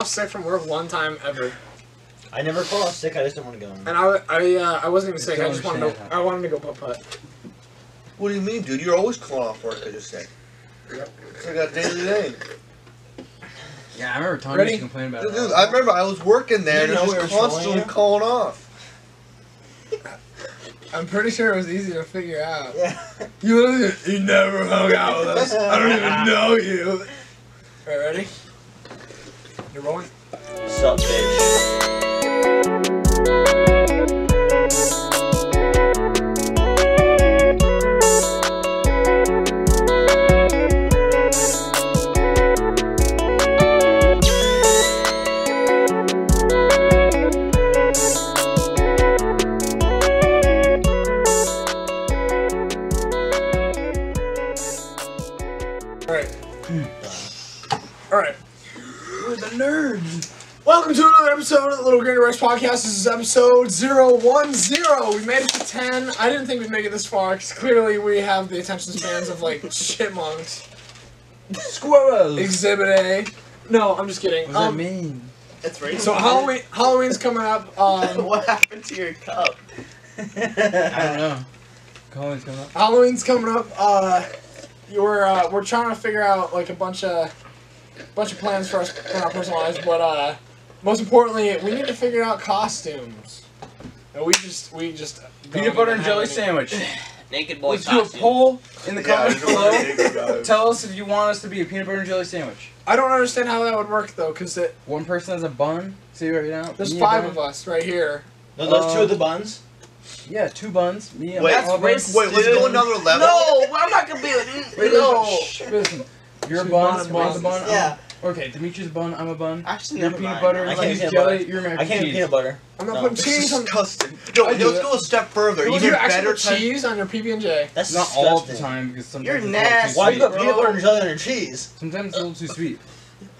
sick from work one time ever. I never called off sick. I just didn't want to go. And I wasn't even sick. I just wanted to. I wanted to go putt. What do you mean, dude? You're always calling off work because you're sick. Yep. It's like a daily thing. Yeah, I remember Tommy used to complain about it. Dude, I remember I was working there and it was just constantly calling off. I'm pretty sure it was easy to figure out. Yeah. You never hung out with us. I don't even know you. Alright, ready? You're rolling. What's up, bitch? Alright. We're the nerds. Welcome to another episode of the Little Green Rice Podcast. This is episode 010. We made it to 10. I didn't think we'd make it this far, because clearly we have the attention spans of, like, chipmunks. Squirrels. Exhibit A. No, I'm just kidding. What does that mean? It's raining. So Halloween's coming up. What happened to your cup? I don't know. Halloween's coming up. Halloween's coming up. We're trying to figure out, like, a bunch of plans for us in our personal lives, but most importantly, we need to figure out costumes. And we just Peanut butter and jelly sandwich. Naked boy Let's do a costume. poll in the comments below. below. Tell us if you want us to be a peanut butter and jelly sandwich. I don't understand how that would work though, because One person has a bun. See right now. there's Me, 5 a bun. of us right here. No, those two of the buns? Yeah, 2 buns. Me and Wait, all wait, buns. let's go another level? No, I'm not gonna be Wait, no. Listen. You're a She's bun. bun, Mine's a bun. bun. Yeah. Okay, Demetrius bun. I'm a bun. Actually, You're never peanut mind. butter. I He's can't peanut jelly. butter. You're mac I and can't have cheese. peanut butter. I'm not No. putting It's cheese on. disgusting. No, I let's do it. go a step further. Would Even you actually better put cheese on your PB&J? That's Not disgusting. all the time because sometimes You're it's a little too nasty. sweet. Why you got peanut butter and jelly on your cheese? Sometimes it's a little too sweet.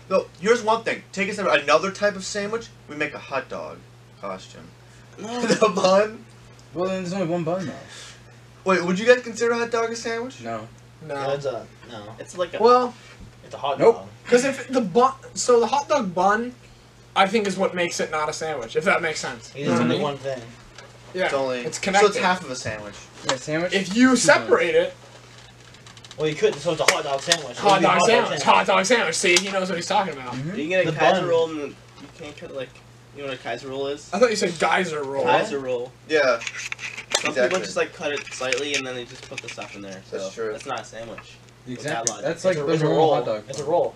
No, here's one thing. Take a step. Another type of sandwich. We make a hot dog costume. The bun. Well, then there's only one bun though. Wait, would you guys consider a hot dog a sandwich? No. No. No. It's like a. Well, It's a hot Nope. dog. because if the bun, so the hot dog bun, I think is what makes it not a sandwich. If that makes sense. It's only one thing. Yeah. It's only. It's connected. So it's half of a sandwich. Yeah, sandwich. If you separate it, Well, you couldn't. So it's a hot dog sandwich. hot dog sandwich. Hot dog sandwich. See, he knows what he's talking about. Mhm. You can get a The Kaiser bun. roll and you can't cut like, you know what a Kaiser roll is? I thought you said geyser roll. Kaiser roll. Yeah. Some Exactly. people just like cut it slightly and then they just put the stuff in there. So That's true. That's not a sandwich. Exactly. logic. That's like It's the a normal roll. hot dog. It's a roll.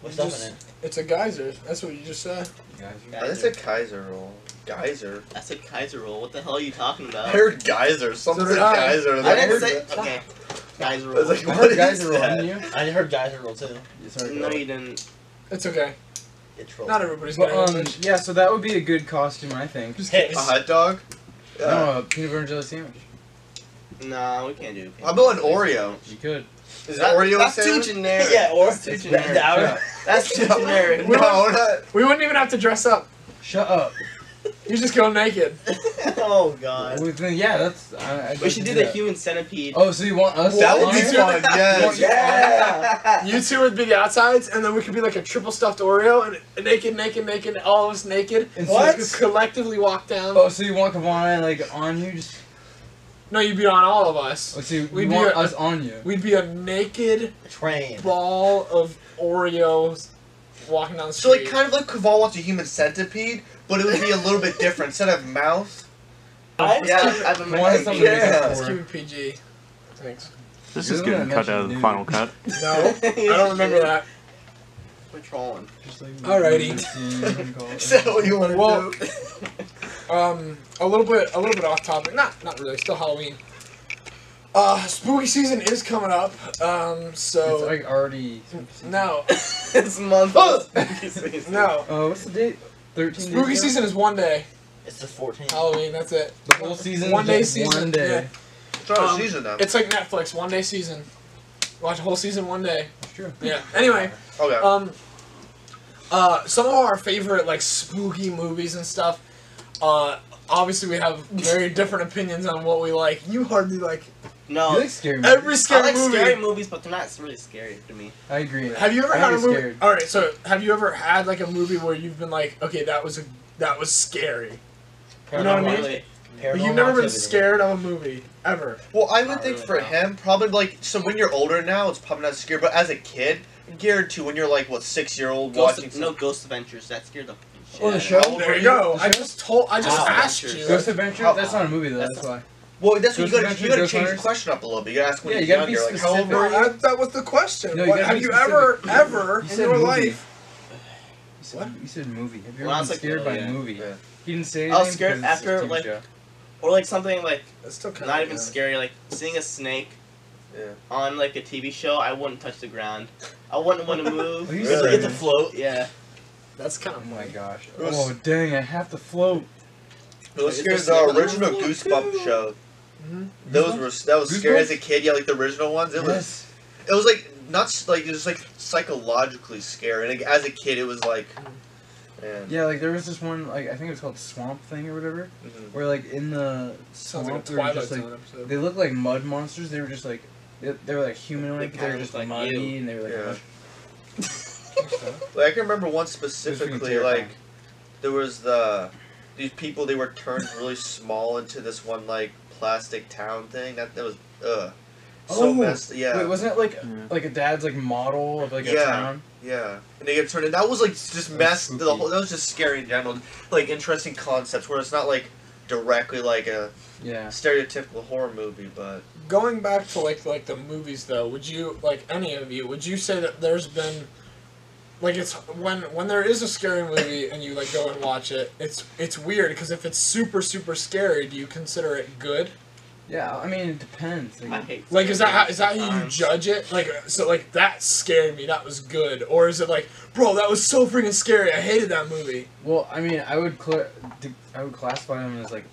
What's Just- stuff in it? It's a geyser. That's what you just said. Guys, That's a Kaiser roll. Geyser. That's a Kaiser roll. What the hell are you talking I about? heard geyser. Something So said did I. geyser. I didn't heard say. that. Okay. Kaiser I roll. was like, I what heard is guys are that? rolling you. I heard geyser roll too. Sorry, No, bro. you didn't. It's okay. It's roll. Not everybody's But gonna yeah, so that would be a good costume, I think. Just Hey, A hot dog? Yeah. No, a peanut butter and jelly sandwich. No, we can't do it. How about an Oreo? You could. Is Oreo a That's too sandwich? generic. Yeah, or That's too generic. Down. That's too generic. We No, not. We wouldn't even have to dress up. Shut up. You just go naked. Oh god. Well, then, yeah, that's. I'd We like should to do the that. human centipede. Oh, so you want us? That to would be fly? fun, yes. Yeah. You two would be the outsides, and then we could be like a triple stuffed Oreo, and naked, all of us naked. And So what? we could collectively walk down. Oh, so you want Kavana like on you? Just. No, you'd be on all of us. Oh, so you We'd be want a- us on you? We'd be a naked Train. ball of Oreos walking down the So, like, street. kind of like Kaval wants a human centipede, but it would be a little bit different. Instead of mouth. Yeah, I've been Kavana is something to make Yeah. up Let's for. keep it PG. Thanks. This You're is the one getting that cut out of the mentioned final nude. cut. No, I don't remember that. We're trolling. Just like Alrighty. Is that what you want to Well, do? a little bit off topic. Not really. Still Halloween. Spooky season is coming up. It's So like already. no, This month. no. What's the date? 13. Spooky days ago? season is one day. It's the 14th. Halloween. That's it. The whole season. One is day just season. One day. Yeah. It's not a season now. It's like Netflix. One day season. Watch a whole season one day. That's true. Yeah. Anyway, Okay. some of our favorite like spooky movies and stuff. Obviously we have very different opinions on what we like. You hardly like No. You like scary movies? Every I scary like movie. scary movies, but they're not really scary to me. I agree. Have you ever I had a get movie? scared. All right, so have you ever had like a movie where you've been like, okay, that was scary. You know what I mean? Really. But you've never been scared of a movie ever. Well, I would Not think really, for no. him, probably like so when you're older now, it's probably not scary. But as a kid, I guarantee when you're like what 6-year-old watching Ghost Adventures. That scared the shit Oh, the out of show? me. How old There were you you? go. I just asked Adventures. you. Ghost Adventure? How- That's not a movie though. That's why. Well, that's what Ghost you gotta Adventures, change Ghost the Hunters? question up a little bit. You gotta ask when Yeah, he's you gotta be younger, like how old specific. were you? That was the question. No, you What, gotta have be you specific. ever You in said your movie. life? You said movie. Have you When I ever was been like scared little, by yeah. a movie? Yeah. He didn't say I was anything scared because it's a after, TV like, show. Or like something like That's still kind not of even scary, like seeing a snake Yeah. on like a TV show. I wouldn't touch the ground. I wouldn't want to move. Oh, you Really? said Get to it. float. Yeah. That's kind Oh of my gosh. It was- Oh dang! I have to float. It was Wait, scary. is there The snake on the original floor? Goosebumps show. Mhm. That was scary Goosebumps? as a kid. Yeah, like the original ones. Yes. It was like not like it was like psychologically scary. And like, as a kid, it was like, man. Yeah, like there was this one, like I think it was called Swamp Thing or whatever, Mhm. where like in the sounds swamp like a they were Twilight just like Zone episode. they looked like mud monsters. They were just like they were like humanoid, They but they were kinda just look like muddy you. and they were like. Yeah. mud. Like I can remember one freaking specifically. terrifying. Like there was these people. They were turned really small into this one like plastic town thing. That was so Oh, messed. Yeah. Wait, wasn't it like Yeah. like a dad's like model of like a Yeah. town? Yeah, and they get turned in. That was like just messed. The spooky. whole that was just scary in general. Like interesting concepts where it's not like directly like a Yeah. stereotypical horror movie, but Going back to like the movies though, would you like any of you? Would you say that there's been like it's when there is a scary movie and you like go and watch it, it's weird because if it's super scary, do you consider it good? Yeah, I mean it depends. I Like, hate. Like is that how you sometimes. judge it? Like so like that scared me, that was good, or is it like bro that was so freaking scary, I hated that movie? well, I mean I would classify them as like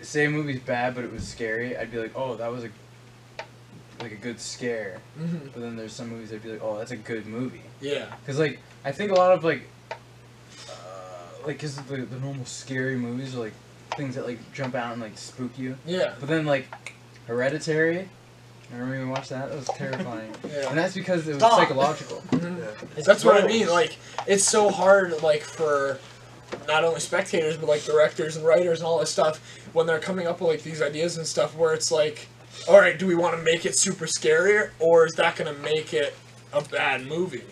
say a movie's bad but it was scary. I'd be like that was a good scare. Mm-hmm. But then there's some movies I'd be like that's a good movie. Yeah. Cause like I think a lot of like cause the normal scary movies are like things that like jump out and like spook you. Yeah. But then like Hereditary, I remember we watched that. That was terrifying. Yeah. And that's because it was Stop. psychological. Mhm. It's That's what I gross. mean. Like, it's so hard, like, for not only spectators, but, like, directors and writers and all this stuff, when they're coming up with, like, these ideas and stuff, where it's like, alright, do we want to make it super scary, or is that going to make it a bad movie?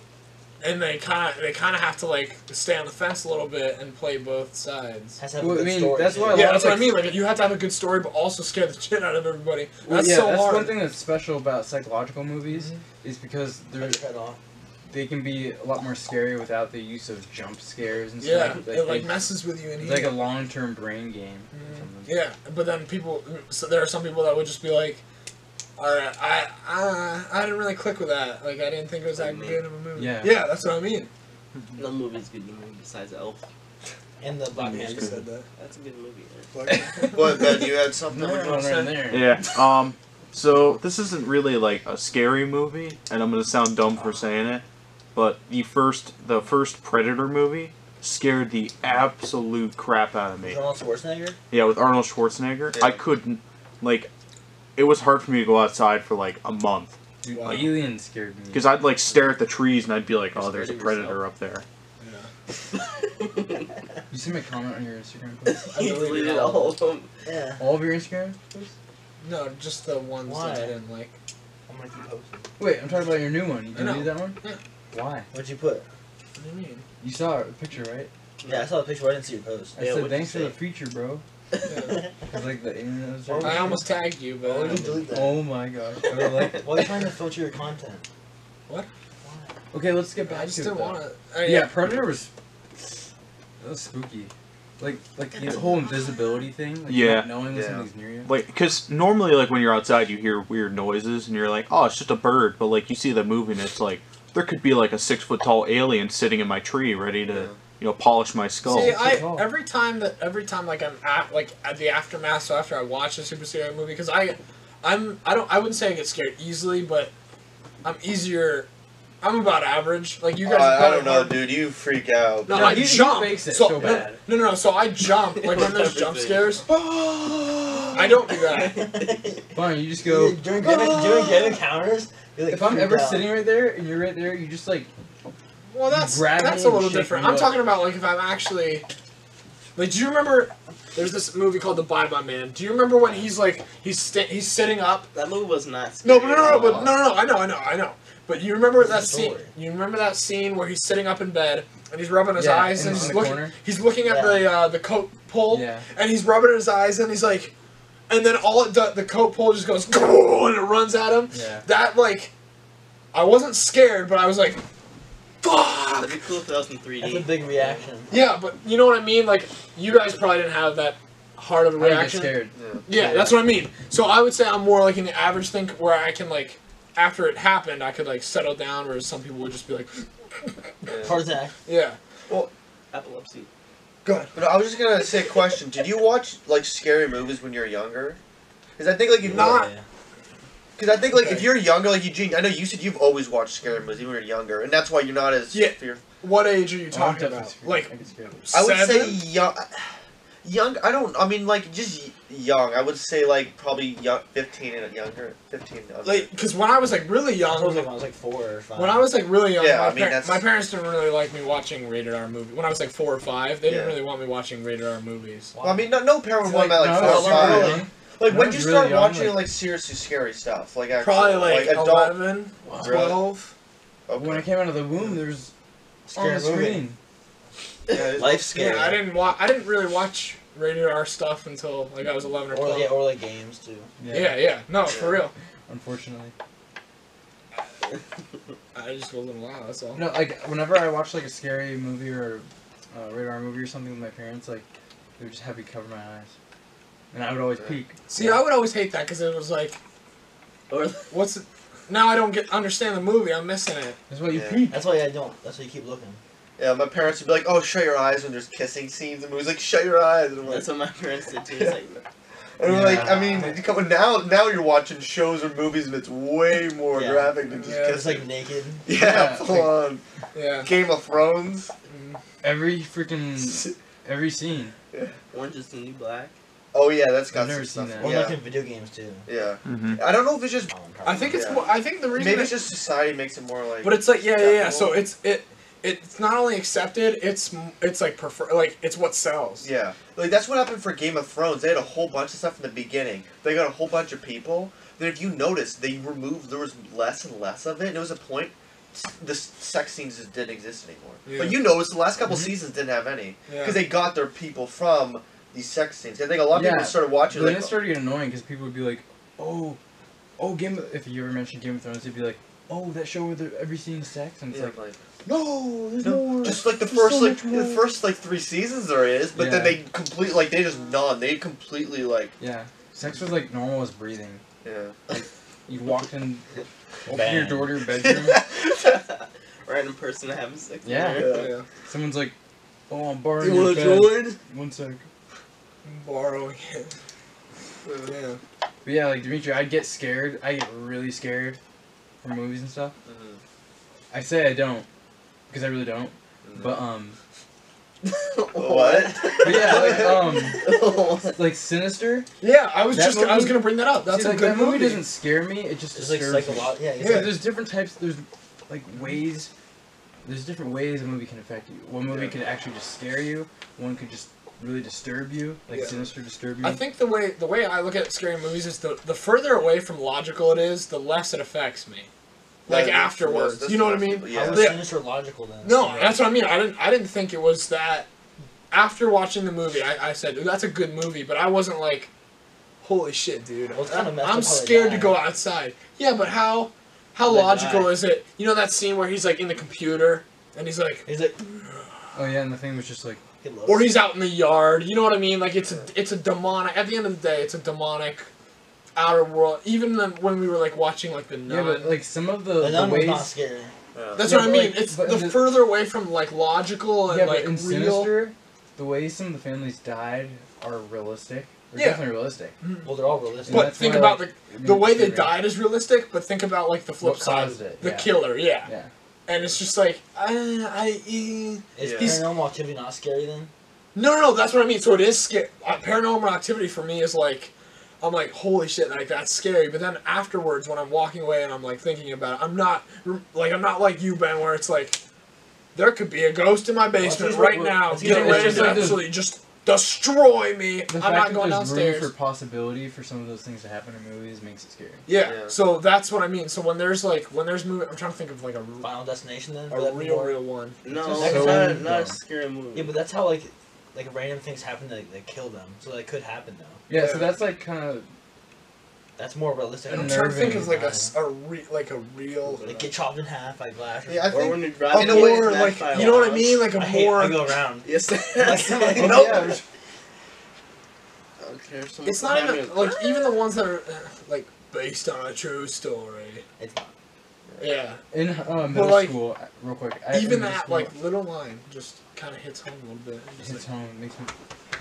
And they kind of have to, like, stay on the fence a little bit and play both sides. Has to have Well, a I good mean, story. that's too. why a Yeah, lot that's of, what I mean. Like, you have to have a good story, but also scare the shit out of everybody. Well, That's yeah, so that's hard. one thing that's special about psychological movies is because Cut your head off. they can be a lot more scary without the use of jump scares and Yeah, stuff. it, like, messes with you in it's here. like a long-term brain game. or Mhm. something. Yeah, but then so there are some people that would just be like, alright, I didn't really click with that. Like, I didn't think it was that Like me. good of a movie. Yeah. Yeah, that's what I mean. No movie's good movie besides Elf. And the Black Yeah, Panther. you said That's a good movie. what Ben, you had something No, that you want to right say? there. Yeah. So this isn't really like a scary movie, and I'm gonna sound dumb for saying it, but the first Predator movie scared the absolute crap out of me. Arnold Schwarzenegger. Yeah, with Arnold Schwarzenegger, Yeah. I couldn't like. It was hard for me to go outside for like a month Dude, Wow. Alien scared me. because I'd like stare at the trees and I'd be like, "Oh, there's a Scared of predator up there." You see my comment on your Instagram post? I He deleted deleted all all of them. Yeah. All of your Instagram posts? No, just the ones Why? that I didn't like. I'm gonna keep posting. Wait, I'm talking about your new one. You I know. deleted that one? Yeah. Why? What'd you put? What do you mean? You saw a picture, right? Yeah, I saw the picture. But I didn't see your post. I Yeah, said what'd you thanks for say? the feature, bro. Yeah. Cause like the alien was Oh, I almost tagged you, but Why would you delete that? Oh my gosh. I would like it. Why are you trying to filter your content? What? Why? Okay, let's get I back just to didn't it. want though. to. Yeah, Predator was. That was spooky. Like the whole invisibility thing. Like Yeah. not knowing when Yeah. something's near you. Like, because normally, like when you're outside, you hear weird noises and you're like, "Oh, it's just a bird," but like you see the movie and it's like there could be like a 6 foot tall alien sitting in my tree ready to, polish my skull. See, Oh. every time like I'm at the aftermath, so after I watch a super scary movie, because I wouldn't say I get scared easily, but I'm about average. Like you guys. I don't know, dude. You freak out. No, No, I you jump. fakes it so so bad. No. So I jump like when there's jump scares. I don't do that. Fine, you just go. During game encounters, you're like, If I'm ever freaked out. sitting right there and you're right there, you just like. Well, that's Grab me a and little shake different. me I'm up. talking about like if I'm actually. Like, do you remember? There's this movie called The Bye-Bye Man. Do you remember when he's like he's sitting up? That movie was not. No, scary but at all. I know. But you remember that What's the scene? story? You remember that scene where he's sitting up in bed and he's rubbing his Yeah, eyes in and the he's looking. corner. He's looking at the coat pole Yeah. and he's rubbing his eyes and he's like, and then the coat pole just goes and it runs at him. Yeah. That like, I wasn't scared, but I was like, fuck. That'd be cool if that was in 3D. That's a big reaction. Yeah, but you know what I mean? Like, you guys probably didn't have that hard of a I get reaction. scared. Yeah, that's what I mean. So I would say I'm more like in the average thing where I can like, after it happened, I could like settle down, whereas some people would just be like, Heart attack. yeah. Epilepsy. Go ahead. But I was just gonna say a question. Did you watch like scary movies when you were younger? Because I think like Not- Because I think like if Okay. you're younger, like Eugene, I know you said you've always watched scary movies even when you're younger, and that's why you're not as Yeah. fearful. What age are you Oh, I'm talking definitely about? scared. Like, I get scared. I would say 7? young. I don't. I mean, like just young. I would say like probably 15 and younger. 15. And under. Like, because when I was like really I was young, like, when I was like 4 or 5. when I was like really young, Yeah, my, I mean, that's- my parents didn't really like me watching rated R movies. When I was like 4 or 5, they didn't Yeah. really want me watching rated R movies. Well, I mean, no parent would want Like, that like no, 4 or I was 5. really young. Like When I when was did you really start young, watching like- like seriously scary stuff? Like actually, Probably like adult. 11, Wow. 12. Okay. When I came out of the womb, there's on Scary the movie. screen. Yeah, Life scary. Yeah, I didn't really watch rated R stuff until like I was 11 or 12. Or like games too. Yeah. No, for real. Unfortunately. I just wasn't allowed. That's all. No, like whenever I watch like a scary movie or rated R movie or something with my parents, like they would just have me cover my eyes, and I would always peek. See, I would always hate that because it was like, Or what's it? Now I don't understand the movie. I'm missing it. That's why you Yeah. peek. That's why I don't. That's why you keep looking. Yeah, my parents would be like, "Oh, shut your eyes" when there's kissing scenes in movies. Like, shut your eyes. And I'm like, that's what my parents did too. It's like, and we're like, Yeah. I mean, now you're watching shows or movies and it's way more Yeah. graphic than just Yeah. It's kissing. like naked. Yeah, Yeah, full on. Yeah. Game of Thrones. Every freaking every scene. Orange is the New Black. Oh yeah, that's got I've never some seen stuff. that. Or Yeah, like in video games too. yeah. Mm-hmm. I don't know if it's just I think it's. Yeah. More, I think the reason. maybe it's just society makes it more like. But it's like yeah. So acceptable. it's not only accepted. It's like it's what sells. Yeah, like that's what happened for Game of Thrones. They had a whole bunch of stuff in the beginning. They got a whole bunch of people. Then if you notice, there was less and less of it. And it was a point. The sex scenes just didn't exist anymore. Yeah. But you notice the last couple seasons didn't have any Yeah. because they got their people from these sex scenes. I think a lot of Yeah. people started watching. But then Like, it started getting annoying because people would be like, "Oh, if you ever mentioned Game of Thrones, they'd be like, oh, that show where every scene is sex," and it's yeah, like, no, there's more. just like the There's first so like much more. the first like 3 seasons there is, but then Yeah. they complete like they just none. They completely like Yeah, sex was like normal as breathing. yeah. You walked in, opened Bang. your door to your bedroom. Random person having sex. in Yeah. there. Yeah. Someone's like, "Oh, I'm borrowing You your want bed." to join? One sec. Borrowing it. Yeah. But yeah, like Dimitri, I get scared. I get really scared from movies and stuff. Mhm. I say I don't, because I really don't. But What? but yeah, like Sinister. Yeah, I was That I was movie- gonna bring that up. That's See, a like, good that movie. movie. Doesn't scare me. It just It's like disturbs me. psychological. Yeah, Yeah. There's different types. There's like ways. There's different ways a movie can affect you. One movie Yeah. could actually just scare you. One could just really disturb you, like Yeah. Sinister disturb you. I think the way I look at scary movies is the further away from logical it is, the less it affects me. Like Yeah, that's afterwards, that's you know what I most mean? people- How Yeah. was Yeah. Sinister logical then? No, that's what I mean. I didn't think it was that. After watching the movie, I said that's a good movie, but I wasn't like, holy shit, dude. Well, it's kinda messed up I'm how they scared to die. go outside. Yeah, but how They logical die. is it? You know that scene where he's like in the computer and he's like, He's like, Oh yeah, and the thing was just like, he loves. or he's out in the yard. You know what I mean? Like it's a demonic. At the end of the day, it's a demonic outer world. Even when we were like watching like the Nun. yeah, but like some of The the nun was ways. not scary. Yeah. That's Yeah, what I but, mean. like, It's but the the- further away from like logical and Yeah, like but in real. Sinister, the way some of the families died are realistic. They're Yeah. definitely realistic. Well, they're all realistic. And But that's think why, about like, the way they disturbing. died is realistic. But think about like the flip What side, caused it, the yeah. killer. Yeah. Yeah. And it's just like Is Yeah. Paranormal Activity not scary then? no. That's what I mean. So it is scary. Paranormal Activity for me is like, I'm like, holy shit, like that's scary. But then afterwards, when I'm walking away and I'm like thinking about it, I'm not like you, Ben, where it's like there could be a ghost in my basement right now, getting ready to actually just destroy me. The I'm fact not that going there's downstairs. room for possibility for some of those things to happen in movies makes it scary. Yeah, Yeah. so that's what I mean. So when there's movie, I'm trying to think of like Final Destination then? a real one. No, Just it's so not dumb. a scary movie. Yeah, but that's how like random things happen that kill them. So that could happen though. Yeah, Yeah. so that's like kind of That's more realistic. I'm trying to think of like Unnerving. a real. Like get chopped in half by glass. Or Yeah, I Or think when you A drive in a way, more like you know what I mean, like a I more. I go around. Yes. Like, Nope. yeah, Okay, It's not even like even the ones that are like based on a true story. It's not. Yeah, in middle like, school, real quick. even in middle that school, like little line just kind of hits home a little bit. it Just hits like, home, makes me.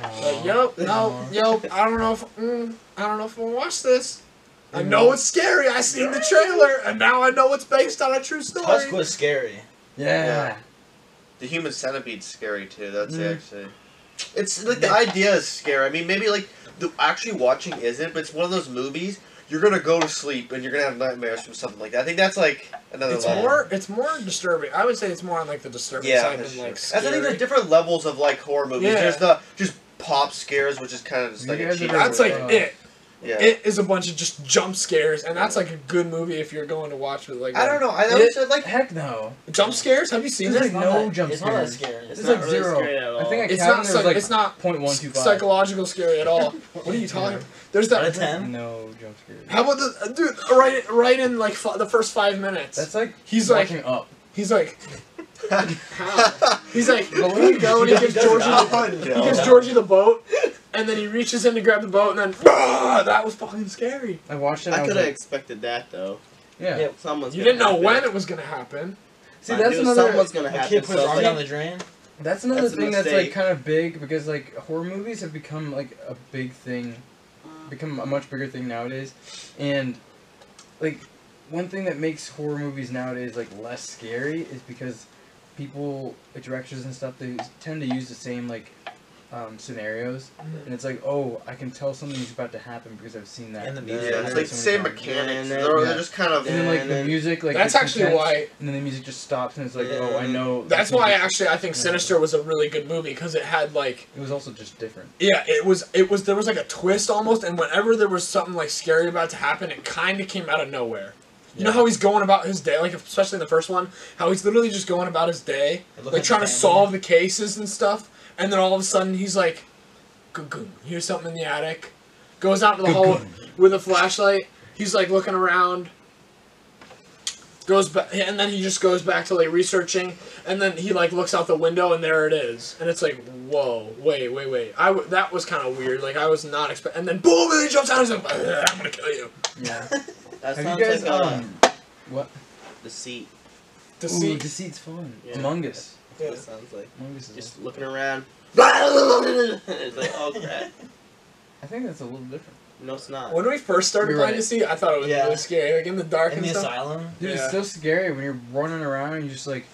like, yep, no, yep. I don't know if I want to watch this. I know it's scary. I seen the trailer, and now I know it's based on a true story. Tusk was scary. Yeah. the human centipede's scary too. That's Mm. actually. It's like the idea is scary. I mean, maybe like the actually watching isn't, but it's one of those movies you're gonna go to sleep and you're gonna have nightmares from something like that. I think that's like another level. It's more disturbing. I would say it's more on like the disturbing Yeah, side that's than true. like I scary. think there's different levels of like horror movies. Yeah. There's the just pop scares, which is kind of just You like a guys cheap. ever- That's like Uh, yeah. It is a bunch of just jump scares, and that's like a good movie if you're going to watch with like. I don't know. I It- always said like Heck no. Jump scares. Have you seen There's this? like It's not no that- jump It's not that scares. scary. It's It's like not really zero. scary at I all. think I It's counted not. there was like It's not 0.125. psychological scary at all. What are you talking? Yeah. about? There's Out that. of 10? No jump scares. How about the dude? Right in like the first 5 minutes. That's like He's like- watching Up. He's like. He's like, Balloon. here you go, and he gives Georgie Oh, he no. gives Georgie the boat, and then he reaches in to grab the boat, and then that was fucking scary. I watched it. I And I could was have like, expected that though. yeah. Yeah. Someone's. You gonna didn't know happen. when it was gonna happen. See, I that's knew another. someone's gonna A happen. kid puts So arm it's down like, the drain. That's another That's a thing that's like mistake. kind of big because like horror movies have become like a big thing, become a much bigger thing nowadays, and like one thing that makes horror movies nowadays like less scary is because people, like directors and stuff, they tend to use the same like scenarios, and it's like, oh, I can tell something's about to happen because I've seen that. And the Yeah, music. it's like the same so many times. mechanics. Yeah. They're just kind of. And then like the music, like That's gets actually intense, why. and then the music just stops, and it's like, Yeah. oh, I know. That's this why music- actually I think Sinister was a really good movie because it had like It was also just different. yeah it was there was like a twist almost, and whenever there was something like scary about to happen, it kind of came out of nowhere. You know how he's going about his day, like especially in the first one, how he's literally just going about his day, It looked like trying to family. solve the cases and stuff, and then all of a sudden he's like, "Goon, here's something in the attic," goes out to the hall with a flashlight. He's like looking around, goes back, and then he just goes back to like researching, and then he like looks out the window and there it is, and it's like, whoa, wait. That was kind of weird. Like I was not expecting, and then boom, and he jumps out and he's like, I'm gonna kill you. Yeah. That Have sounds you guys like what? the seat. To Ooh, see, Deceit's fun. Yeah. Among Us. yeah. That sounds like Among Us is just looking around. It's like, oh crap. I think that's a little different. No, it's not. When we first started You're playing right. to see, I thought it was Yeah. really scary, like in the dark In and the stuff. asylum. Dude, Yeah. it's so scary when you're running around and you just like.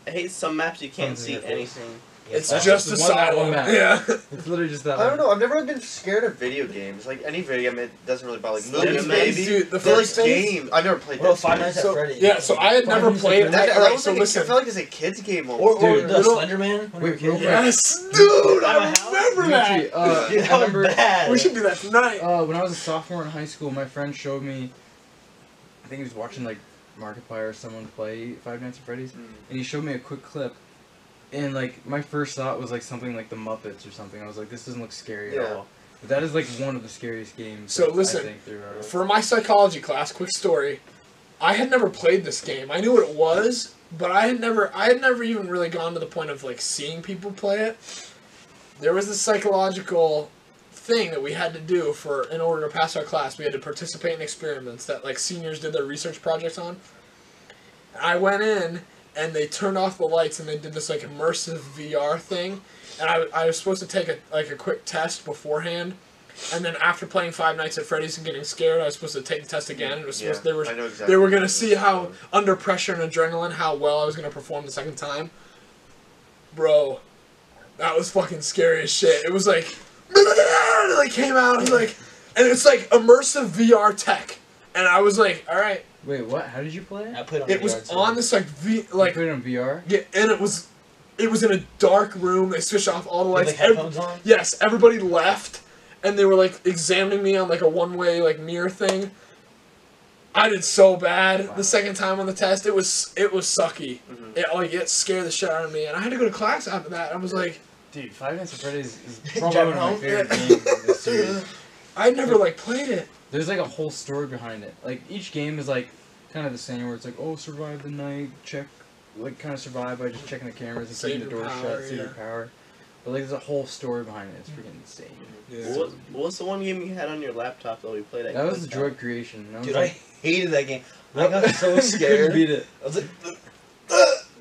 I hate some maps you can't Something see in your face. anything. It's That's just just one asylum. map. Yeah. It's literally just that. I don't one. know. I've never really been scared of video games. Like any video game, it doesn't really bother. Like Slender movies, Man, maybe. dude, the They're like first thing- games. I've never played Well, that. Five Nights at So Freddy's. yeah, so I had Why never didn't you played. say That, Alright, that was so like listen. I feel like it's a kid's game. Or Almost. Dude, the little- Slender Man. When we were Wait, real kids. quick. Yes, dude, I At my house? remember that. Dude, Dude, I that was remember bad. We should do that tonight. when I was a sophomore in high school, my friend showed me. I think he was watching like Markiplier or someone play Five Nights at Freddy's, and he showed me a quick clip. And like my first thought was like something like the Muppets or something. I was like, this doesn't look scary at Yeah. all. But that is like one of the scariest games. So that listen, I think there are. For my psychology class, quick story. I had never played this game. I knew what it was, but I had never even really gone to the point of like seeing people play it. There was this psychological thing that we had to do in order to pass our class. We had to participate in experiments that like seniors did their research projects on. I went in and they turned off the lights and they did this like immersive VR thing, and I was supposed to take a quick test beforehand. And then after playing Five Nights at Freddy's and getting scared, I was supposed to take the test again. It was supposed I know exactly. they were gonna see how under pressure and adrenaline how well I was gonna perform the second time. Bro, that was fucking scary as shit. It was like and it like came out, and like, and it's like immersive VR tech, and I was like, all right. Wait, what? How did you play it? I put it on It VR was too. on this like You put it on VR? yeah, and it was in a dark room. They switched off all the With, lights. like headphones on. Yes, everybody left, and they were like examining me on like a one-way like mirror thing. I did so bad the second time on the test. It was sucky. It scared the shit out of me, and I had to go to class after that. I was like, Dude, Five Nights at Freddy's is Driving probably one of my home? favorite games of this series. I never like played it. There's like a whole story behind it. Like each game is like kind of the same, where it's like, oh, survive the night, check, like kind of survive by just checking the cameras and Save keeping the your door power, shut, save your yeah. power. But like there's a whole story behind it. It's freaking insane. What was the one game you had on your laptop that we played at? That was the Droid Creation. That was Dude, like, I hated that game. I got so couldn't scared. beat it. I was like,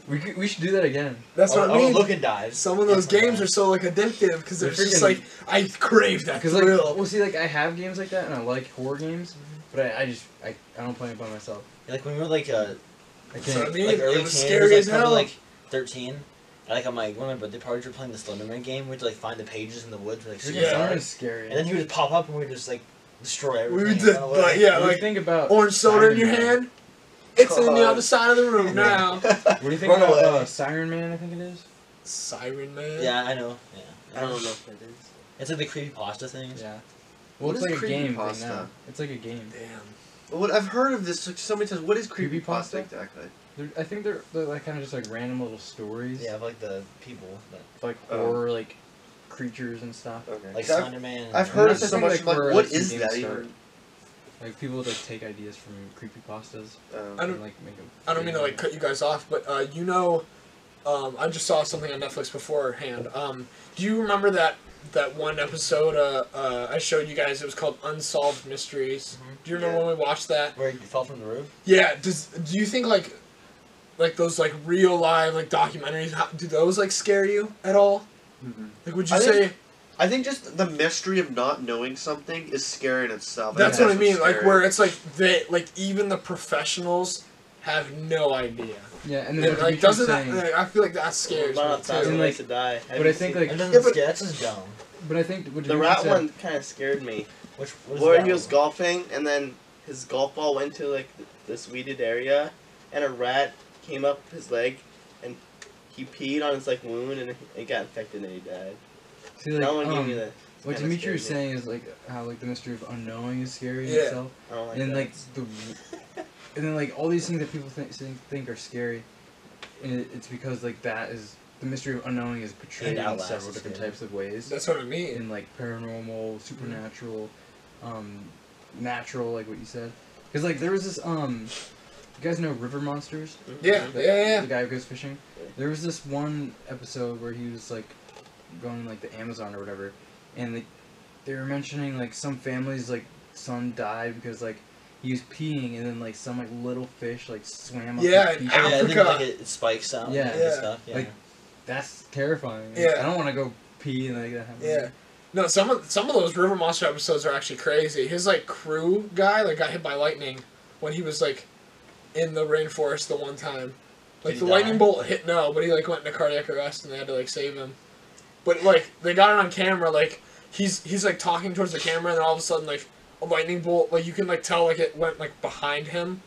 We should do that again. That's what I I mean. would look and dive. Some of those Yeah, games are so like addictive because They're it's just freaking- like I crave that Because like, thrill. well, see, like I have games like that, and I like horror games, but I don't play it by myself. Like when we were like I So I can't. mean, like early it was teens, scary like as probably hell. like 13. Like on my one of my birthday parties, we were playing the Slenderman game. We'd like find the pages in the woods, like super Yeah. dark. It's scary. And then he would just pop up and we'd just like destroy We everything. would and just, run away. like, yeah, What do you like think about orange soda in your Siren Man? hand. It's in the God. other side of the room now. What do you think Run about away. Siren Man? I think it is. Siren Man. Yeah, I know. Yeah. I don't know if it is. It's like the creepypasta things. Yeah. Well, What it's is like a game right creepypasta? now. It's like a game. Damn. What I've heard of this like, so many times. What is Creepypasta? creepypasta exactly? I think they're like kind of just like random little stories. Yeah, of like the people that Like Oh. horror, like creatures and stuff. Okay. like 'Cause Slenderman. I've heard of That's the so thing, much. like, I'm like, where, what like, some is games that start. even? Like people would like take ideas from creepypastas I and don't- like make them. I don't mean to like cut you guys off, but I just saw something on Netflix beforehand. Do you remember that one episode I showed you guys? It was called Unsolved Mysteries. Do you remember Yeah. when we watched that? Where you fell from the roof. Yeah. Do you think like those like real live like documentaries? Do those like scare you at all? Like, would you I say? think- I think just the mystery of not knowing something is scary in itself. That's think what I mean. what's Like scary. where it's like even the professionals have no idea. Yeah, and And, then what like Dimitri's doesn't that? saying, Like, I feel like that scares me Not a thousand too. And, ways like- to die. but I think like, It doesn't Yeah, but- scare. That's just dumb. but I think what the Dimitri rat said, one kind of scared me. What is Where that he was one? golfing and then his golf ball went to like this weeded area, and a rat came up his leg, and he peed on his like wound and it got infected and he died. See, like, That one gave me the. what kinda Dimitri was scared me. saying is like how like the mystery of unknowing is scary in Yeah. itself, I don't like and that. like and then like all these things that people think are scary, and it's because like that is the mystery of unknowing is portrayed And in Outlast several is different scary. types of ways. That's what I mean. In like paranormal, supernatural, natural, like what you said. Because like there was this you guys know River Monsters? Yeah, The- yeah. The guy who goes fishing. There was this one episode where he was like going like the Amazon or whatever, and they were mentioning like some families like son died because like he was peeing and then like some like little fish like swam up Yeah, his pee. in Yeah, and then Africa. like it spikes out. Yeah. And Yeah. stuff. Yeah. Like, that's terrifying. Like, Yeah. I don't want to go pee and like that happen. Yeah. No, some of those River Monster episodes are actually crazy. His like crew guy like got hit by lightning when he was like in the rainforest the one time. Like Did the he lightning die? bolt hit but he like went into cardiac arrest and they had to like save him. But like they got it on camera, like he's like talking towards the camera and then all of a sudden like a lightning bolt, like you can like tell like it went like behind him.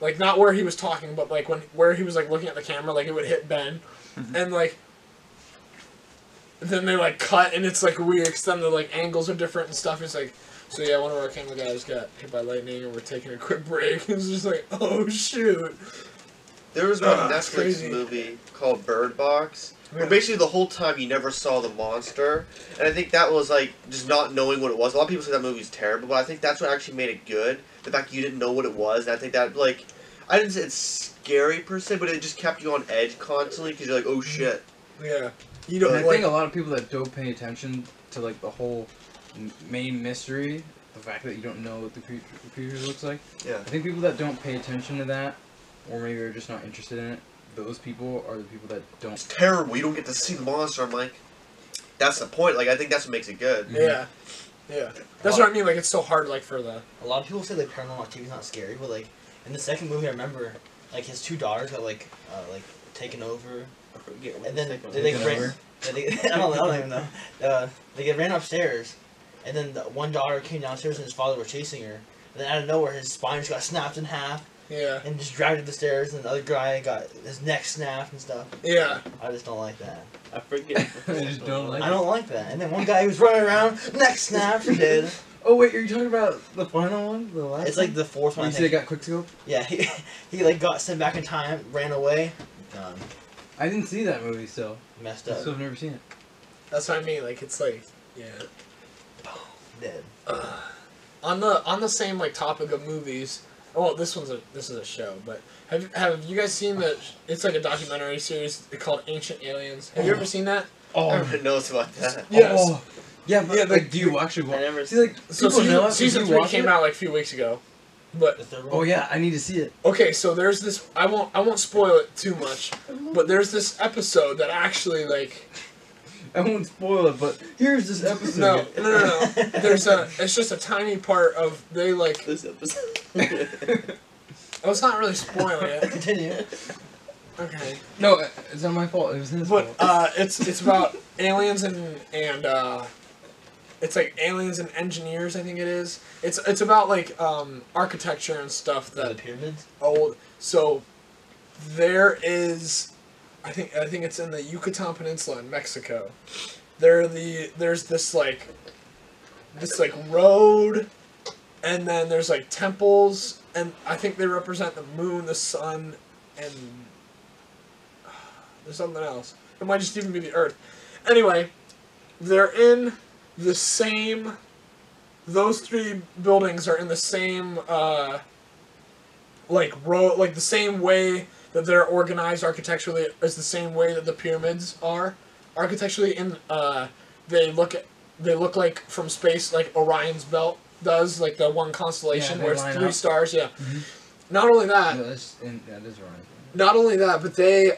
Like not where he was talking, but like where he was like looking at the camera, like it would hit Ben. And like then they like cut and it's like weird because then the like angles are different and stuff. It's like, so yeah, one of our camera guys got hit by lightning and we're taking a quick break. It's just like, oh shoot. There was one That's Netflix crazy. movie called Bird Box, where Yeah. basically the whole time you never saw the monster, and I think that was like just not knowing what it was. A lot of people say that movie's terrible, but I think that's what actually made it good. The fact you didn't know what it was, and I think that like, I didn't say it's scary per se, but it just kept you on edge constantly because you're like, oh shit. Yeah. You know, And I like, think a lot of people that don't pay attention to like the whole main mystery, the fact that you don't know what the creature looks like. Yeah. I think people that don't pay attention to that, or maybe are just not interested in it, those people are the people that don't. It's terrible. You don't get to see the monster. I'm like, that's the point. Like I think that's what makes it good. yeah. Yeah. That's what I mean, like it's so hard like for the A lot of people say like Paranormal Activity is not scary, but like in the second movie, I remember like his two daughters got like taken over, and then they Taken ran. over? I don't even know. They get ran upstairs, and then the one daughter came downstairs and his father was chasing her. And then out of nowhere, his spine just got snapped in half Yeah. and just dragged up the stairs. And the other guy got his neck snapped and stuff. Yeah. I just don't like that. I forget. I just don't like I don't like that. And then one guy who was running around, neck snapped, dead. Oh wait, are you talking about the final one? The last It's like the fourth one. You I said it think. got quickscope? Yeah, he like got sent back in time, ran away, done, I didn't see that movie still. messed I up, still have never seen it. That's what I mean. Like it's like yeah. dead. On the same like topic of movies. Oh, this is a show, but have you guys seen the? It's like a documentary series called Ancient Aliens. Have you ever seen that? Everyone knows about that. Yes. Oh, yeah, but Yeah, like, do you actually I watch? never. See, like, So people know it, season but do you 3 watch came it? out like a few weeks ago, but The third one. Oh yeah, I need to see it. okay, so there's this. I won't spoil it too much, but there's this episode that actually like. I won't spoil it, but here's this episode. No. There's it's just a tiny part of they like. This episode. Oh, it's not really spoiling it. Continue. Okay. No, it's not my fault. It was his But fault. it's about aliens and it's like aliens and engineers. I think it is. It's about like architecture and stuff The that pyramids. old. So there is, I think it's in the Yucatan Peninsula in Mexico. There's this like road, and then there's like temples, and I think they represent the moon, the sun, and there's something else. It might just even be the Earth. Anyway, they're in the same. Those three buildings are in the same like row, like the same way that they're organized architecturally is the same way that the pyramids are architecturally. In they look like from space, like Orion's belt does, like the one constellation Yeah, they where it's line 3 up. stars. Yeah. Mhm. Not only that, No, that is right. not only that, but they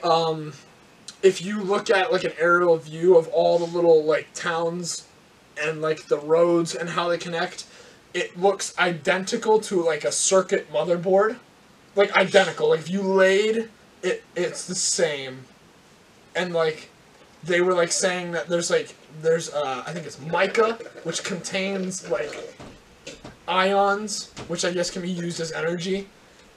if you look at like an aerial view of all the little like towns and like the roads and how they connect, it looks identical to like a circuit motherboard. Like identical. Like if you laid it, it's the same. And like they were like saying that there's I think it's mica, which contains like ions, which I guess can be used as energy.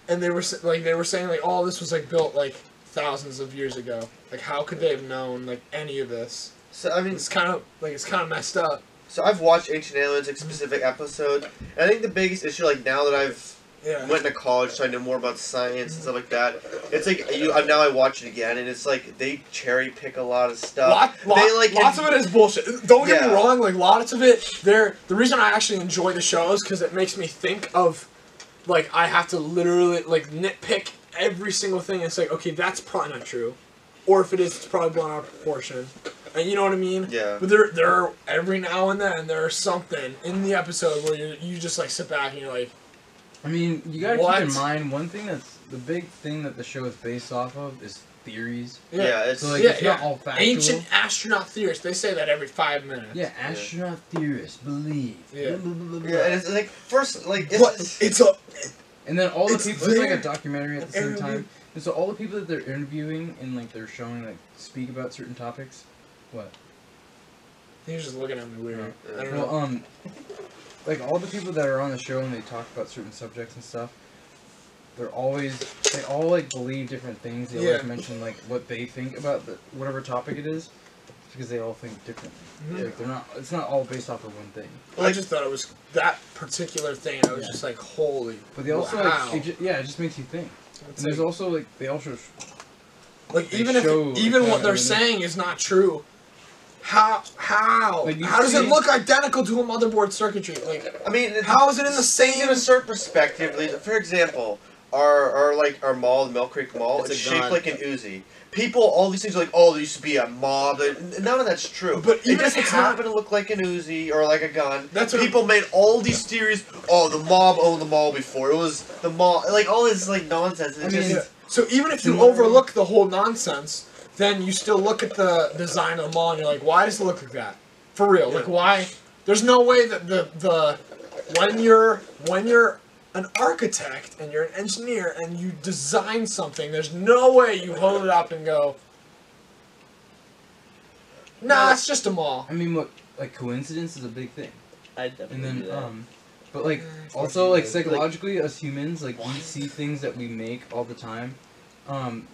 And they were saying like, oh, this was like built like thousands of years ago. Like how could they have known like any of this? So I mean, It's kind of messed up. so I've watched Ancient Aliens, like specific episode, and I think the biggest issue, like now that I've Yeah. went to college, so I know more about science and stuff like that. It's like now I watch it again, and it's like they cherry pick a lot of stuff. Lots of it is bullshit. Don't get me Yeah. wrong. Like lots of it, the reason I actually enjoy the show is because it makes me think of, like I have to literally like nitpick every single thing. It's like, okay, that's probably not true, or if it is, it's probably blown out of proportion. And you know what I mean? Yeah. But there are every now and then there's something in the episode where you just like sit back and you're like, I mean, you gotta What? keep in mind one thing that's the big thing that the show is based off of is theories. Yeah, it's So like Yeah, it's not yeah. all factual. ancient astronaut theorists. They say that every 5 minutes. Yeah, astronaut theorists believe. Yeah. Blah, blah, blah, blah, yeah, and it's like first like But it's a And then all the It's people, it's like there. a documentary at the same Interview. time. And so all the people that they're interviewing and like they're showing like speak about certain topics. What? He was just looking at me weird. Yeah. I don't know. Well, like all the people that are on the show and they talk about certain subjects and stuff. They all like believe different things. They Yeah. always mention like what they think about whatever topic it is, because they all think differently. Mhm. Like they're not. It's not all based off of one thing. I just thought it was that particular thing. I was Yeah. just like, holy. But they also wow. like it just makes you think. It's And there's like, also like they also like they even if show, like, even what that they're and then- saying is not true. How Like, you does it see- look identical to a motherboard circuitry? Like I mean, how is it in the think same? in a certain perspective. Like, for example, our mall, the Mill Creek Mall, It's it's a shaped gun. like an Uzi. People, all these things are like, oh, there used to be a mob. None of that's true. But it even just if it's happened to look like an Uzi or like a gun. That's what- People made all these theories. Oh, the mob owned the mall before. It was the mall. Like all this like nonsense. It's I mean, just, So even if you Tomorrow- overlook the whole nonsense, then you still look at the design of the mall and you're like, why does it look like that? For real, like Yeah. why? There's no way that the when you're an architect and you're an engineer and you design something, there's no way you hold it up and go, nah, it's just a mall. I mean, what like coincidence is a big thing. I definitely And then do that. but like also like psychologically, us humans, like we see things that we make all the time.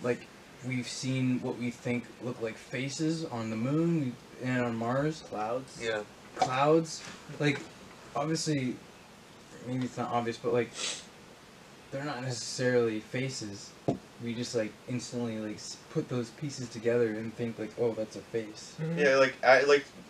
Like we've seen what we think look like faces on the moon and on Mars. Clouds. Yeah. Clouds, like obviously, maybe it's not obvious, but like they're not necessarily faces. We just like instantly like put those pieces together and think like, oh, that's a face. Yeah,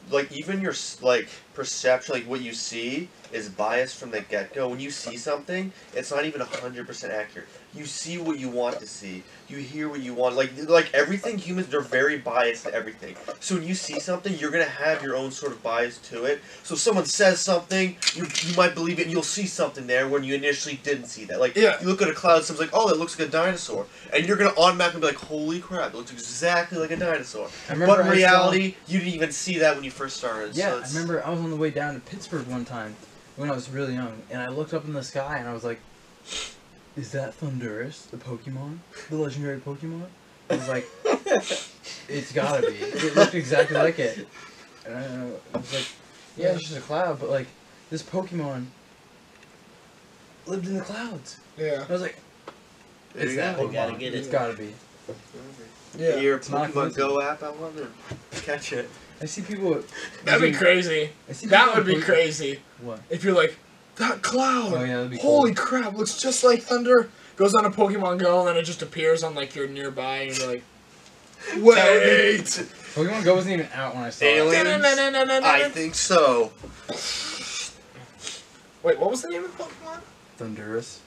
like even your like perception, like what you see, is biased from the get go. When you see something, it's not even 100% accurate. You see what you want to see. You hear what you want. Like everything, humans, they're very biased to everything. So when you see something, you're gonna have your own sort of bias to it. So if someone says something, you might believe it, and you'll see something there when you initially didn't see that. Like Yeah. you look at a cloud, someone's like, "Oh, that looks like a dinosaur," and you're gonna automatically be like, "Holy crap, it looks exactly like a dinosaur." I remember But in I reality, you didn't even see that when you first started. Yeah, so I it's, remember I was on the way down to Pittsburgh one time when I was really young, and I looked up in the sky and I was like, "Is that Thundurus, the Pokemon, the legendary Pokemon?" I was like, "It's gotta be." It looked exactly like it, and I was like, "Yeah, it's just a cloud, but like this Pokemon lived in the clouds." Yeah. I was like, There "It's you that go. We gotta Pokemon. get It's it." gotta be." Yeah. Your It's not Pokemon Go coincidence. app, I want to catch it. I see people. That'd be using- crazy. I see That people would be post- crazy. What? If you're like, that cloud. Oh yeah, that'd be Holy cool. crap, looks just like thunder. Goes on a Pokemon Go and then it just appears on like your nearby and you're like, wait. Pokemon Go wasn't even out when I saw it. Aliens? I think so. Wait, what was the name of the Pokemon? Thundurus.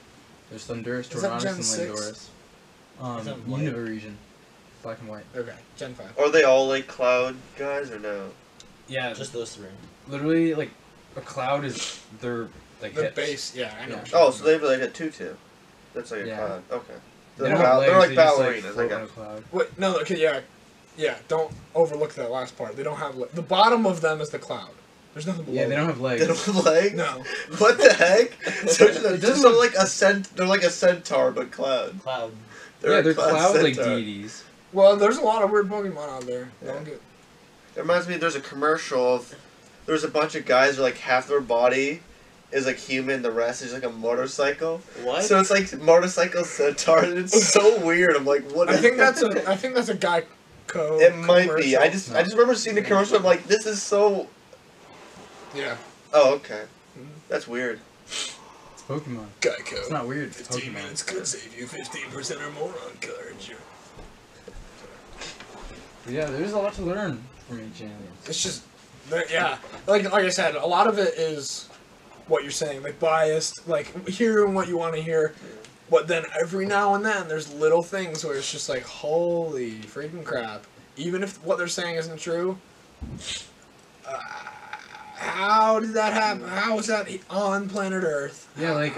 There's Thundurus, Is that Tornadus, Gen and 6? Landorus. Is that white? Unova region. Black and white. Okay, Gen 5. Are they all like cloud guys or no? Yeah, Just those three. literally, like, a cloud is their, like, The hips. base, yeah, I know. Yeah. Oh, so they have like a tutu. That's like a Yeah. cloud. Okay. They They're, don't have they're legs, like they just, ballerinas. I float on a guess. cloud. Wait, no, okay, yeah, don't overlook that last part. They don't have, the bottom of them is the cloud. There's nothing below Yeah, they don't them. have legs. They don't have legs. No. What the heck? So It just doesn't so look- like a They're like a centaur, but cloud. Cloud. Yeah, a they're cloud, like, centaur. deities. Well, there's a lot of weird Pokemon out there. Yeah. Don't get... It reminds me. There's a commercial of. There's a bunch of guys where like half their body is like human, the rest is like a motorcycle. What? So it's like motorcycle centaur, and it's so weird. I'm like, what? I is think that? that's a Geico It might be. commercial. I just remember seeing the commercial. I'm like, this is so. Yeah. Oh, okay. That's weird. It's Pokemon. Geico. It's not weird. It's 15 Pokemon. minutes could save you 15% or more on car insurance. But yeah, there's a lot to learn from each alien. It's just, yeah, like I said, a lot of it is what you're saying, like biased, like hearing what you want to hear. But then every now and then, there's little things where it's just like, holy freaking crap. Even if what they're saying isn't true, how did that happen? How is that on planet Earth? Yeah, like,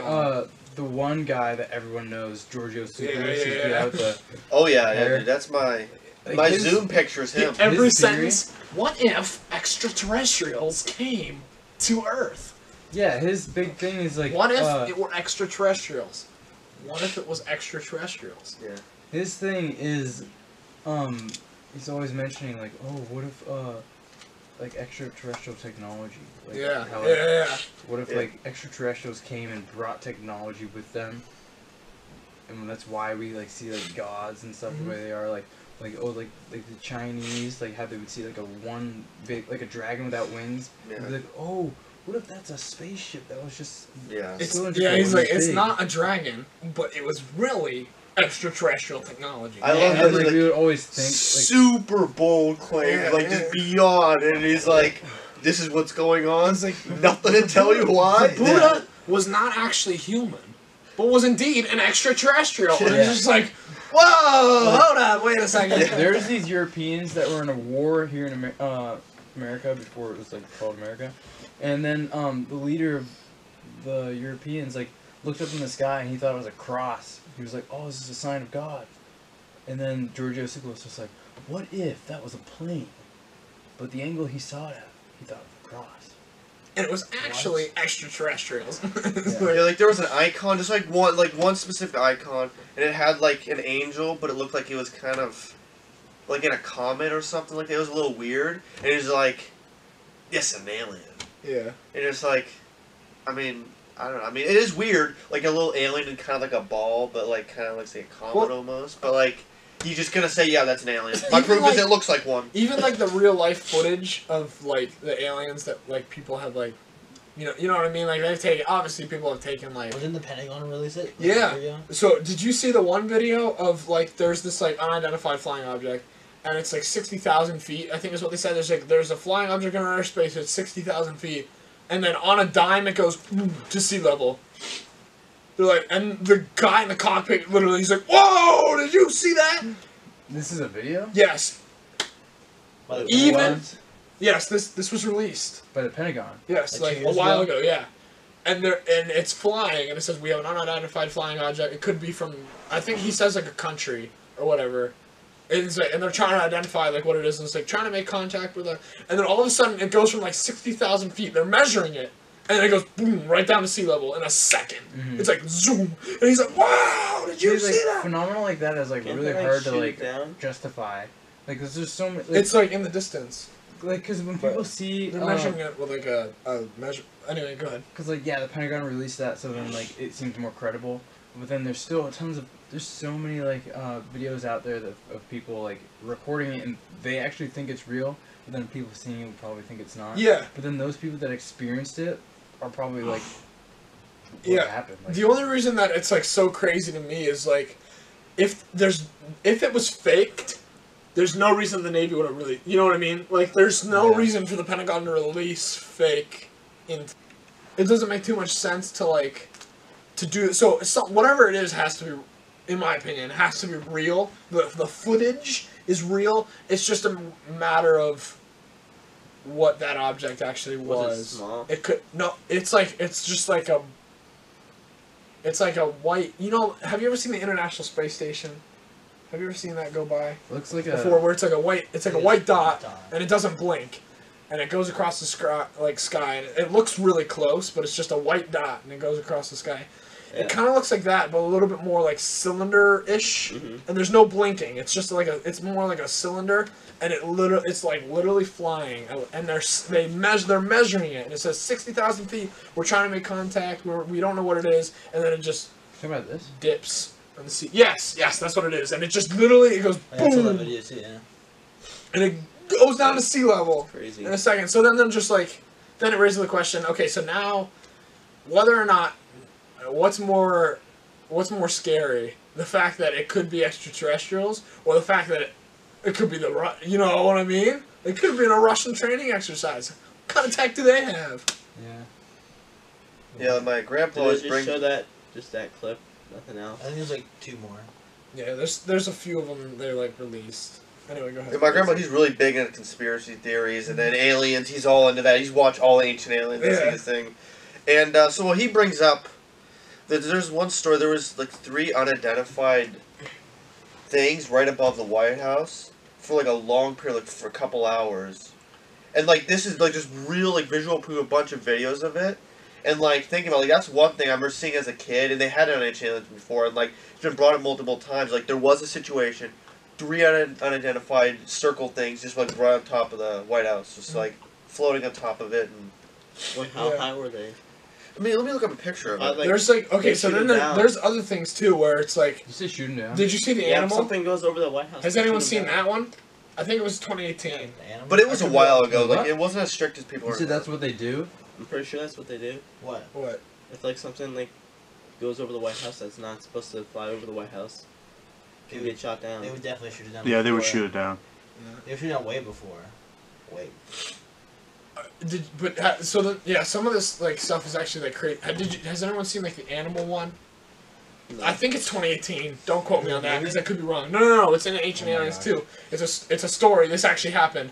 the one guy that everyone knows, Giorgio Tsoukalos, Yeah. without the... Oh yeah, Hair. dude, that's my Like, his- Zoom picture's him. Every His theory- sentence, what if extraterrestrials came to Earth? Yeah, his big thing is like... What if it were extraterrestrials? What if it was extraterrestrials? Yeah. His thing is, he's always mentioning like, oh, what if, like extraterrestrial technology? Like, Yeah, how, yeah. What if Yeah. like extraterrestrials came and brought technology with them, and that's why we like see like gods and stuff the way they are, like the Chinese, like how they would see like a dragon without wings. Yeah. They'd be like, oh, what if that's a spaceship that was just Yeah. It's, cylindrical yeah, he's and like, it's big? not a dragon, but it was really extraterrestrial technology. I love And, that, like, like, we would always think super bold claim, Yeah, like yeah. just beyond, and he's like, "This is what's going on." It's like, Nothing to tell you why. the Buddha was not actually human, but was indeed an extraterrestrial. And it's just like, whoa, hold on, wait a second. There's these Europeans that were in a war here in America before it was like called America, and then the leader of the Europeans like looked up in the sky and he thought it was a cross. He was like, "Oh, this is a sign of God." And then Giorgio Tsoukalos was like, "What if that was a plane?" But the angle he saw it at, he thought it was a cross. And it was actually extraterrestrials. Yeah, like there was an icon, just like one specific icon, and it had like an angel, but it looked like it was kind of like in a comet or something. Like it was a little weird, and it was like, "Yes, an alien." Yeah. And it's like, I mean, I don't know. I mean, it is weird, like a little alien and kind of like a ball, but like kind of looks like a comet almost. But like, you just gonna say, yeah, that's an alien. My Even, proof like- is it looks like one. Even like the real life footage of like the aliens that like people have like, you know what I mean? Like they've taken. Obviously, people have taken like. Didn't the Pentagon release it? Yeah. So did you see the one video of like there's this like unidentified flying object, and it's like 60,000 feet. I think is what they said. There's a flying object in outer space at 60,000 feet, and then on a dime it goes to sea level. They're like, and the guy in the cockpit literally he's like, "Whoa! Did you see that?" This is a video? Yes. By the Even- What? Yes. This was released. By the Pentagon. Yes, Like like 2 a years while ago? ago. Yeah. And it's flying, and it says we have an unidentified flying object. It could be from, I think he says like a country or whatever. It's like, and they're trying to identify like what it is, and it's like trying to make contact with it. And then all of a sudden, it goes from like 60,000 feet. They're measuring it, and then it goes boom right down to sea level in a second. Mhm. It's like zoom, and he's like, "Wow! Did you It's, see like, that?" phenomenal like that is like Can't really they, like, hard to shoot like it down? justify. Like, there's just so many. Like, It's like in the distance. because when people see, They're measuring it with like a measure. Anyway, go ahead. because like yeah, the Pentagon released that, so then like it seems more credible. But then there's still there's so many like videos out there of people like recording it, and they actually think it's real. But then people seeing it would probably think it's not. Yeah. But then those people that experienced it are probably like, what Yeah. happened? Like, The only reason that it's like so crazy to me is like, if it was faked, there's no reason the Navy would have really, you know what I mean? Like, there's no Yeah. reason for the Pentagon to release fake. It doesn't make too much sense to like, to do so. Whatever it is has to be, in my opinion, has to be real. The footage is real. It's just a matter of what that object actually was. Was it small? It could no. It's like it's just like a. It's like a white. You know, have you ever seen the International Space Station? Have you ever seen that go by looks like before? Where it's like a white. It's like a It is white dot, dot. and it doesn't blink, and it goes across the sky, and it looks really close, but it's just a white dot, and it goes across the sky. Yeah. It kind of looks like that, but a little bit more like cylinder-ish, Mhm. and there's no blinking. It's just like it's more like a cylinder, and it's like literally flying, and they're measuring it, and it says 60,000 feet. We're trying to make contact. We don't know what it is, and then it just Talk about this. dips on the sea. Yes, that's what it is, and it just literally it goes I saw that boom, video too. Yeah. and it goes down to sea level Crazy. in a second. So then just like, then it raises the question, okay, so now, whether or not, what's more scary? The fact that it could be extraterrestrials, or the fact that it could be you know what I mean? It could have been a Russian training exercise. What kind of tech do they have? Yeah. Yeah, my grandpa Did always they just brings. show that, just that clip? Nothing else? I think there's like 2 more. Yeah, there's a few of them they're like released. Anyway, go ahead. And my grandpa, he's really big into conspiracy theories, and then aliens. He's all into that. He's watched all ancient aliens. That's Yeah. his thing. And so what he brings up, there's one story. There was like 3 unidentified things right above the White House for like a long period, like for a couple hours. And like this is like just real like visual proof, a bunch of videos of it. And like thinking about like that's one thing I remember seeing as a kid, and they had it on ancient aliens before, and like it's been brought up multiple times. Like there was a situation. 3 unidentified circle things just like right on top of the White House, just like floating on top of it. And Wait, how Yeah. high were they? I mean, let me look up a picture of it. Like, There's like okay, they so shoot then it down. there's other things too where it's like, You say shooting down. did you see the yeah, if animal? something goes over the White House. Has they anyone shoot seen them that down. one? I think it was 2018. The animal? But it was a while ago. What? Like it wasn't as strict as people You are. said that's what they do. I'm pretty sure that's what they do. What? What? If like something like goes over the White House that's not supposed to fly over the White House, They can would, get shot down. they would definitely shoot it down. Yeah, they would before. shoot it down. They would shoot it down way before. Wait. So then, yeah, some of this like stuff is actually like crazy. Has anyone seen like the animal one? No. I think it's 2018. Don't quote me on that because I could be wrong. No. It's in Ancient Oh my Aliens God. too. It's a story. This actually happened.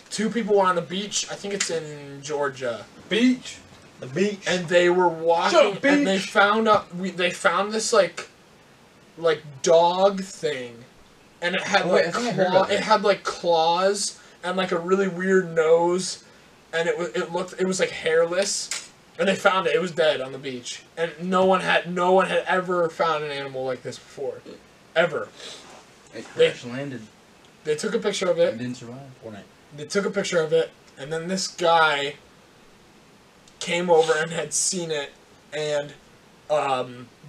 2 people were on the beach. I think it's in Georgia. Beach. The beach. And they were walking, Shut up, and they beach. they found this like dog thing, and it had Oh, wait, like I think I heard about it that. had like claws and like a really weird nose, and it was like hairless, and they found it. It was dead on the beach, and no one had ever found an animal like this before, ever. It crash landed They took a picture of and it. didn't survive. Fortnite. They took a picture of it, and then this guy came over and had seen it, and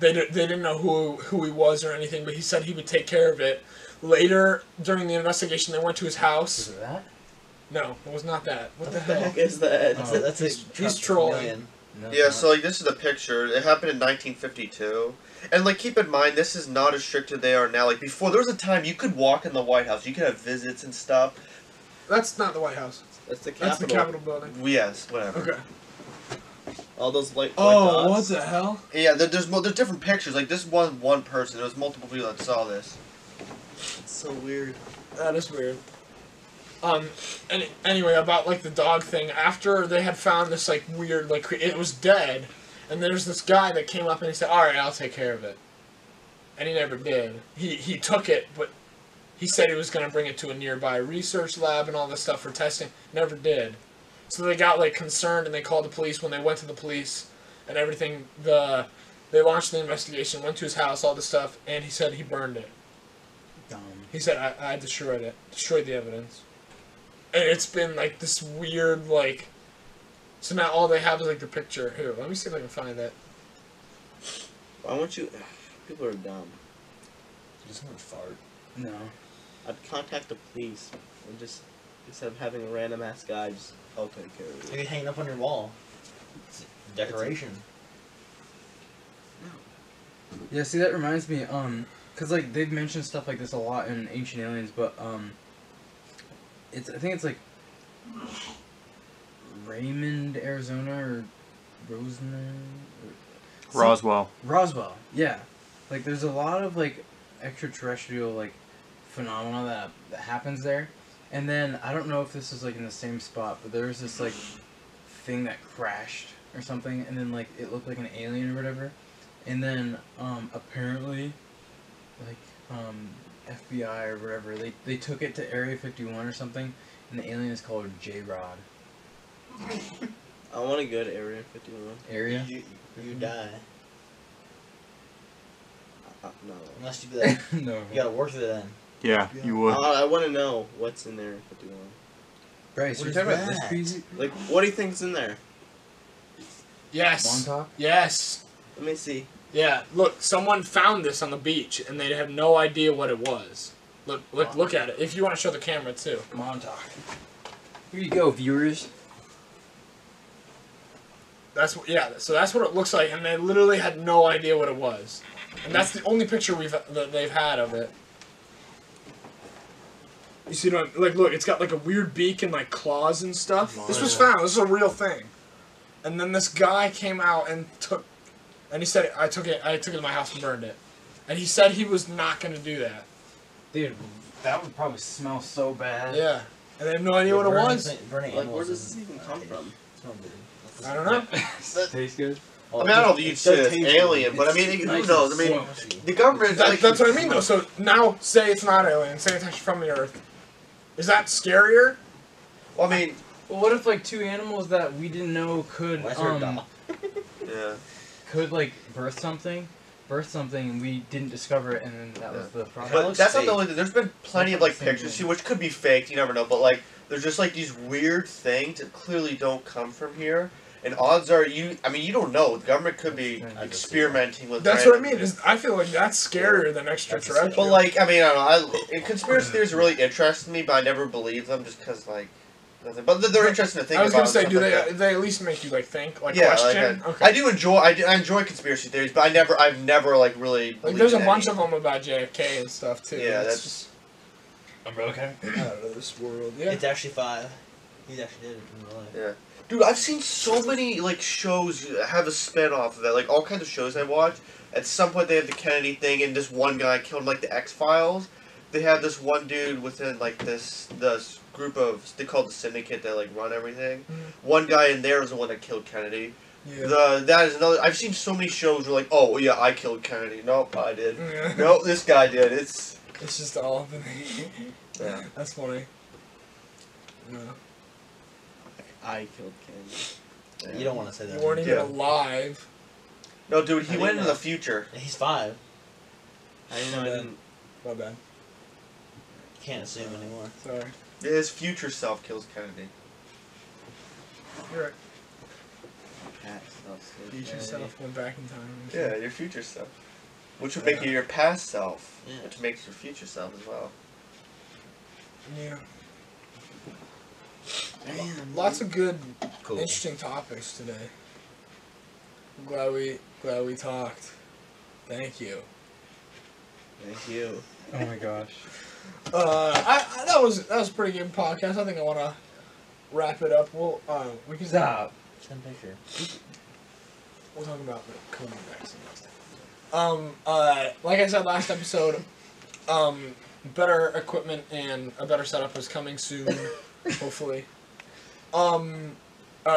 they didn't know who he was or anything, but he said he would take care of it. Later, during the investigation, they went to his Is house. it that? No, it was not that. What the What the hell? heck is that? Oh. That's He's trolling. No, Yeah, it's so like this is the picture. It happened in 1952, and like keep in mind this is not as strict as they are now. Like before, there was a time you could walk in the White House, you could have visits and stuff. That's not the White House. That's the That's Capitol. the Capitol building. Yes, whatever. Okay. All those white Oh, what dots. the hell? Yeah, there's different pictures. Like this one person. There was multiple people that saw this. It's so weird. That is weird. Anyway, about like the dog thing. After they had found this like weird, like it was dead, and there's this guy that came up and he said, "All right, I'll take care of it," and he never did. He took it, but he said he was gonna bring it to a nearby research lab and all this stuff for testing. Never did. So they got like concerned and they called the police. When they went to the police and everything, they launched the investigation, went to his house, all this stuff, and he said he burned it. dumb. He said, I destroyed it. Destroyed the evidence. And it's been, like, this weird, like... So now all they have is, like, the picture. Here, let me see if I can find that. Why won't you? People are dumb. Just want to fart. No. I'd contact the police and just instead of having a random ass guy, just I'll take care of Maybe it. hang it up on your wall. It's decoration. Yeah, see, that reminds me, cause like they've mentioned stuff like this a lot in Ancient Aliens, but I think it's like Raymond, Arizona, or Roswell. Roswell, yeah. Like there's a lot of like extraterrestrial like phenomena that happens there, and then I don't know if this is like in the same spot, but there was this like thing that crashed or something, and then like it looked like an alien or whatever. And then, apparently, like, FBI or whatever, they took it to Area 51 or something, and the alien is called J-Rod. I want to go to Area 51. Area? You die. No. Unless you do that. No. You gotta work there then. Yeah, you would. I want to know what's in Area 51. Bryce, What you is talking about this that? crazy? Like, what do you think's in there? Yes. Montauk? Yes. Let me see. Yeah, look, someone found this on the beach, and they have no idea what it was. Look at it. If you want to show the camera, too. Montauk. Here you go, viewers. So that's what it looks like, and they literally had no idea what it was. And that's the only picture that they've had of it. You see what I'm, like, look, it's got like a weird beak and like claws and stuff. This was found. This is a real thing. And then this guy came out and he said, I took it to my house and burned it. And he said he was not going to do that. Dude, that would probably smell so bad. Yeah. And they have no idea what it was. Burning Like, where animals does this is- even come from? It's not good. I don't know. Tastes good? I mean, I don't know if you'd say it's alien, but I mean, who nice knows? and I mean, smushy. the government. like, That's what I mean, though. So now, say it's not alien. Say it's actually from the Earth. Is that scarier? Well, I mean, Well, what if like two animals that we didn't know could Why is there a dog? yeah. could like birth something, and we didn't discover it, and then that was the problem. But looks that's not fake. the only thing. There's been plenty of like Same pictures, thing. which could be faked. You never know. But like, there's just like these weird things that clearly don't come from here. And odds are, you don't know. The government could be experimenting with. That's what I random- mean. I feel like that's scarier than extraterrestrial. But like, I mean, I don't know. Conspiracy theories really interest me, but I never believe them just because like nothing. But they're interesting to think I was about. gonna say, and do stuff like that. they at least make you like think, like Yeah, question? like I do enjoy. I enjoy conspiracy theories, but I've never like really. Like believed there's a in bunch any. of them about JFK and stuff too. Yeah, It's that's- just Okay. out of this world. Yeah. It's actually 5. He actually did it in real life. Yeah. Dude, I've seen so many like shows have a spin off of it. Like all kinds of shows I watch. At some point they have the Kennedy thing and this one guy killed him, like the X-Files. They have this one dude within like this group of, they call it the syndicate that like run everything. One guy in there was the one that killed Kennedy. Yeah. That is another. I've seen so many shows where like, oh yeah, I killed Kennedy. Nope, I did. Yeah. Nope, this guy did. It's It's just all of it. yeah. That's funny. Yeah. I killed Kennedy. You don't want to say You that. weren't even Yeah. alive. No, dude, he I went didn't into know. the future. He's 5. I didn't know. I didn't. My bad. You can't assume anymore. Sorry. His future self kills Kennedy. You're right. Past self. Future self went back in time. Yeah, your future self. Which would make you your past self. Yeah. Which makes your future self as well. Yeah. Man, Lots of good, cool. interesting topics today. I'm glad we talked. Thank you. Thank you. Oh my gosh. That was a pretty good podcast. I think I want to wrap it up. We can Stop. Send picture. We'll talk about the COVID vaccine next time. Like I said last episode, better equipment and a better setup is coming soon, hopefully.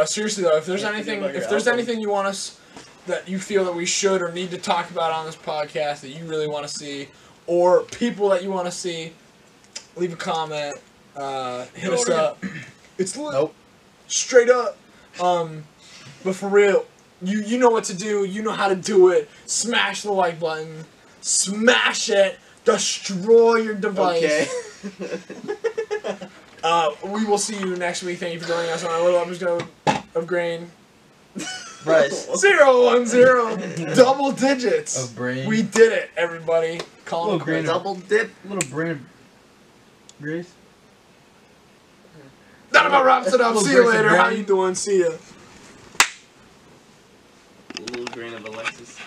Seriously though, if there's anything you want us, that you feel that we should or need to talk about on this podcast that you really want to see, or people that you want to see, leave a comment, hit us up. It's lit. Nope. Straight up. But for real, you know what to do. You know how to do it. Smash the like button. Smash it. Destroy your device. Okay. We will see you next week. Thank you for joining us on our little episode of Grain. Bryce. 010. Double digits. Of brain. We did it, everybody. Call Little it grain quits. of- Double dip. Little brain of Grace. That about wraps it up. Little See you Bryce and later. How Grain. you doing? See ya. A little grain of Alexis.